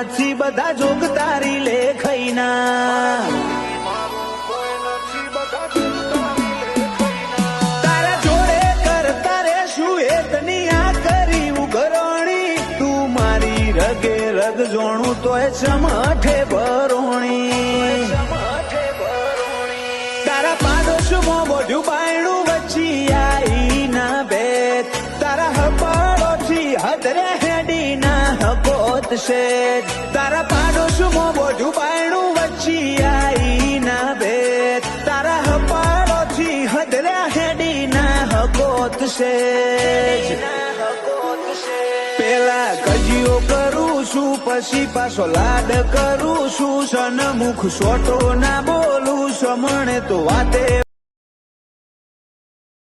નથી બધા જોગ તારી લેખઈના તારા જોડે કરતા રે શું એતની આ કરી ઉઘરણી તું મારી રગે રગ જોણું તોય ચમઠે ભરોણી તારા પાડોશમાં બોઢ્યું બાયણું વચ્ચી આઈ ના બેત તારા હપાળોથી હદરે હેડી ના હકોત છે તારા પાડોશમાં બોઢ્યું બાયણું વચ્ચી આઈ ના બેત તારા હપાળોથી હદરે હેડી ના હકોત છે પેલા કજીઓ કરું છું પછી પાછો લાડ કરું છું સનમુખ સોટો ના બોલું સમણે તો વાતે